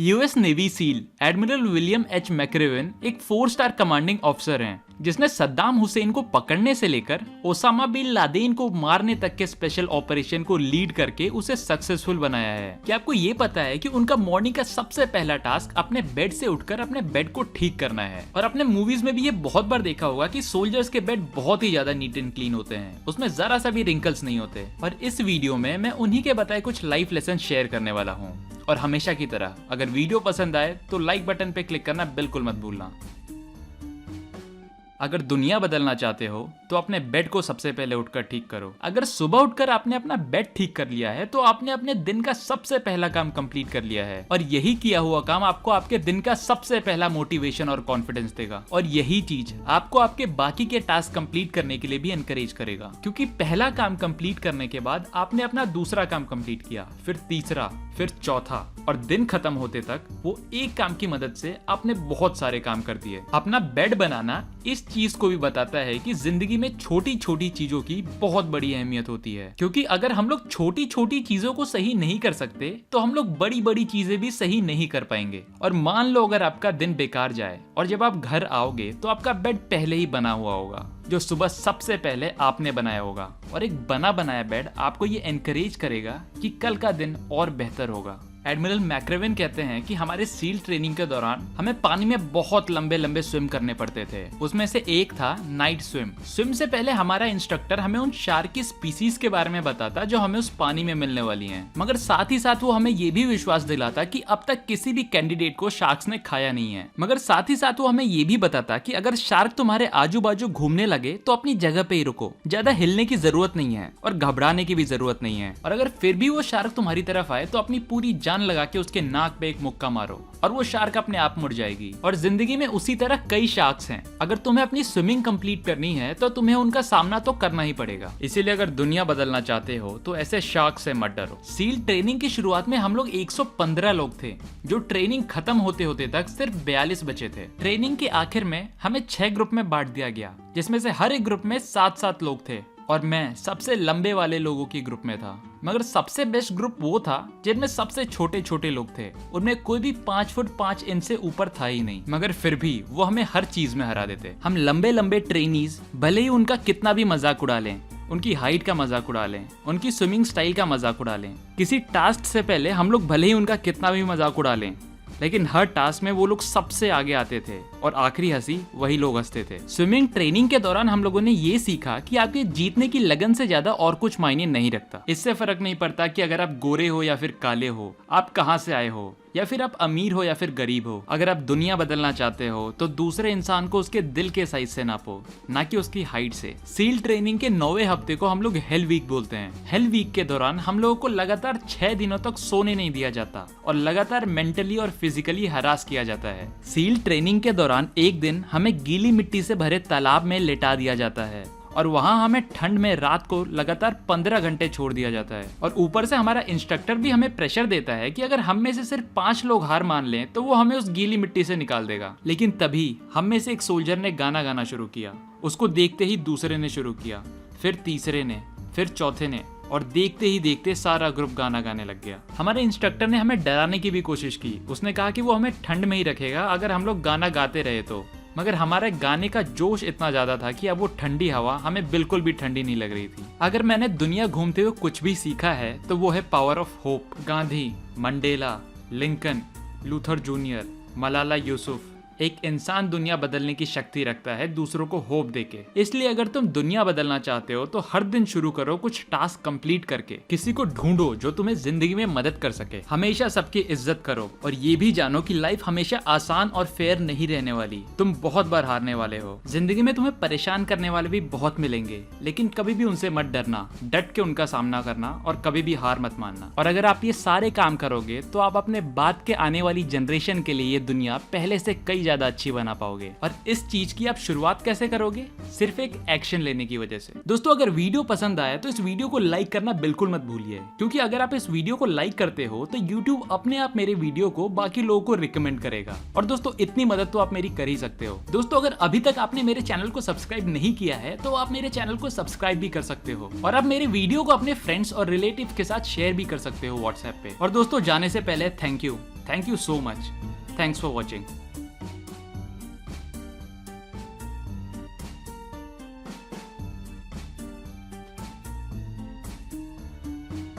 US navy seal admiral William H McRaven एक 4 star commanding officer हैं जिसने सद्दाम हुसैन को पकड़ने से लेकर ओसामा बिन लादेन को मारने तक के स्पेशल ऑपरेशन को लीड करके उसे सक्सेसफुल बनाया है। क्या आपको ये पता है कि उनका मॉर्निंग का सबसे पहला टास्क अपने बेड से उठकर अपने बेड को ठीक करना है। और अपने मूवीज में भी ये बहुत बार देखा होगा कि सोल्जर्स के बेड बहुत ही ज्यादा नीट एंड क्लीन होते हैं, उसमें जरा सा भी रिंकल्स नहीं होते। और इस वीडियो में मैं उन्हीं के बताए कुछ लाइफ लेसन शेयर करने वाला हूँ। और हमेशा की तरह अगर वीडियो पसंद आए तो लाइक बटन पे क्लिक करना बिल्कुल मत भूलना। अगर दुनिया बदलना चाहते हो तो अपने बेड को सबसे पहले उठकर ठीक करो। अगर सुबह उठकर आपने अपना बेड ठीक कर लिया है तो आपने अपने दिन का सबसे पहला काम कंप्लीट कर लिया है। और यही किया हुआ काम आपको आपके दिन का सबसे पहला मोटिवेशन और कॉन्फिडेंस देगा। और यही चीज आपको आपके बाकी के टास्क कंप्लीट करने के लिए भी एनकरेज करेगा, क्योंकि पहला काम कंप्लीट करने के बाद आपने अपना दूसरा काम कंप्लीट किया, फिर तीसरा, फिर चौथा, और दिन खत्म होते तक वो एक काम की मदद से आपने बहुत सारे काम कर दिए। अपना बेड बनाना इस चीज को भी बताता है कि जिंदगी में छोटी छोटी चीजों की बहुत बड़ी अहमियत होती है, क्योंकि अगर हम लोग छोटी छोटी चीजों को सही नहीं कर सकते तो हम लोग बड़ी बड़ी चीजें भी सही नहीं कर पाएंगे। और मान लो अगर आपका दिन बेकार जाए और जब आप घर आओगे तो आपका बेड पहले ही बना हुआ होगा, जो सुबह सबसे पहले आपने बनाया होगा। और एक बना बनाया बेड आपको ये एनकरेज करेगा कि कल का दिन और बेहतर होगा। एडमिरल मैक्रेवन कहते हैं कि हमारे सील ट्रेनिंग के दौरान हमें पानी में बहुत लंबे लंबे स्विम करने पड़ते थे। उसमें से एक था नाइट स्विम। स्विम से पहले हमारा इंस्ट्रक्टर हमें उन शार्क की स्पीसीज के बारे में बताता जो हमें उस पानी में मिलने वाली हैं, मगर साथ ही साथ वो हमें ये भी विश्वास दिलाता कि अब तक किसी भी कैंडिडेट को शार्क्स ने खाया नहीं है। मगर साथ ही साथ वो हमें ये भी बताता कि अगर शार्क तुम्हारे आजू बाजू घूमने लगे तो अपनी जगह पे ही रुको, ज्यादा हिलने की जरूरत नहीं है और घबराने की भी जरूरत नहीं है। और अगर फिर भी वो शार्क तुम्हारी तरफ आए तो अपनी पूरी जान लगा के उसके नाक पे एक मुक्का मारो और वो शार्क अपने आप मुड़ जाएगी। और जिंदगी में उसी तरह कई शार्क्स हैं। अगर तुम्हें अपनी स्विमिंग कंप्लीट करनी है तो तुम्हें उनका सामना तो करना ही पड़ेगा। इसीलिए अगर दुनिया बदलना चाहते हो तो ऐसे शार्क से मत डरो। सील ट्रेनिंग की शुरुआत में हम लोग 115 लोग थे, जो ट्रेनिंग खत्म होते होते तक सिर्फ 42 बचे थे। ट्रेनिंग के आखिर में हमें 6 ग्रुप में बांट दिया गया, जिसमें से हर एक ग्रुप में 7-7 लोग थे और मैं सबसे लंबे वाले लोगों की ग्रुप में था। मगर सबसे बेस्ट ग्रुप वो था जिनमें सबसे छोटे छोटे लोग थे। उनमें कोई भी 5 फुट 5 इंच से ऊपर था ही नहीं, मगर फिर भी वो हमें हर चीज में हरा देते। हम लंबे लंबे ट्रेनीज भले ही उनका कितना भी मजाक उड़ा लें, उनकी हाइट का मजाक उड़ा लें, उनकी स्विमिंग स्टाइल का मजाक उड़ा लें, किसी टास्क से पहले हम लोग भले ही उनका कितना भी मजाक उड़ा लें, लेकिन हर टास्क में वो लोग सबसे आगे आते थे और आखिरी हंसी वही लोग हंसते थे। स्विमिंग ट्रेनिंग के दौरान हम लोगों ने ये सीखा कि आपके जीतने की लगन से ज्यादा और कुछ मायने नहीं रखता। इससे फर्क नहीं पड़ता कि अगर आप गोरे हो या फिर काले हो, आप कहाँ से आए हो, या फिर आप अमीर हो या फिर गरीब हो। अगर आप दुनिया बदलना चाहते हो तो दूसरे इंसान को उसके दिल के साइज से नापो, ना कि उसकी हाइट से। सील ट्रेनिंग के 9वें हफ्ते को हम लोग हेल वीक बोलते हैं। हेल वीक के दौरान हम लोगों को लगातार 6 दिनों तक सोने नहीं दिया जाता और लगातार मेंटली और फिजिकली हरास किया जाता है। सील ट्रेनिंग के दौरान एक दिन हमें गीली मिट्टी से भरे तालाब में लेटा दिया जाता है और वहां हमें ठंड में रात को लगातार 15 घंटे छोड़ दिया जाता है। और ऊपर से हमारा इंस्ट्रक्टर भी हमें प्रेशर देता है कि अगर हम में से सिर्फ 5 लोग हार मान लें तो वो हमें उस गीली मिट्टी से निकाल देगा। लेकिन तभी हम में से एक सोल्जर ने गाना गाना शुरू किया। उसको देखते ही दूसरे ने शुरू किया, फिर तीसरे ने, फिर चौथे ने, और देखते ही देखते सारा ग्रुप गाना गाने लग गया। हमारे इंस्ट्रक्टर ने हमें डराने की भी कोशिश की। उसने कहा कि वो हमें ठंड में ही रखेगा अगर हम लोग गाना गाते रहे तो। मगर हमारे गाने का जोश इतना ज्यादा था कि अब वो ठंडी हवा हमें बिल्कुल भी ठंडी नहीं लग रही थी। अगर मैंने दुनिया घूमते हुए कुछ भी सीखा है तो वो है power of hope. Gandhi, Mandela, Lincoln, Luther junior, Malala Yusuf, एक इंसान दुनिया बदलने की शक्ति रखता है दूसरों को होप देके। इसलिए अगर तुम दुनिया बदलना चाहते हो तो हर दिन शुरू करो कुछ टास्क कंप्लीट करके। किसी को ढूंढो जो तुम्हें जिंदगी में मदद कर सके। हमेशा सबकी इज्जत करो और ये भी जानो कि लाइफ हमेशा आसान और फेयर नहीं रहने वाली। तुम बहुत बार हारने वाले हो। जिंदगी में तुम्हें परेशान करने वाले भी बहुत मिलेंगे, लेकिन कभी भी उनसे मत डरना। डट के उनका सामना करना और कभी भी हार मत मानना। और अगर आप ये सारे काम करोगे तो आप अपने बाद के आने वाली जनरेशन के लिए ये दुनिया पहले से कई ज्यादा अच्छी बना पाओगे। और इस चीज की आप शुरुआत कैसे करोगे? सिर्फ एक एक्शन लेने की वजह से। दोस्तों, अगर वीडियो पसंद आया तो इस वीडियो को लाइक करना बिल्कुल मत भूलिए, क्योंकि अगर आप इस वीडियो को लाइक करते हो तो YouTube अपने आप मेरे वीडियो को बाकी लोगों को रिकमेंड करेगा। और दोस्तों, इतनी मदद तो आप मेरी कर ही सकते हो। दोस्तों, अगर अभी तक आपने मेरे चैनल को सब्सक्राइब नहीं किया है तो आप मेरे चैनल को सब्सक्राइब भी कर सकते हो और आप मेरे वीडियो को अपने फ्रेंड्स और रिलेटिव के साथ शेयर भी कर सकते हो व्हाट्सएप पे। और दोस्तों, जाने से पहले thank you thank you so much. Thanks for watching.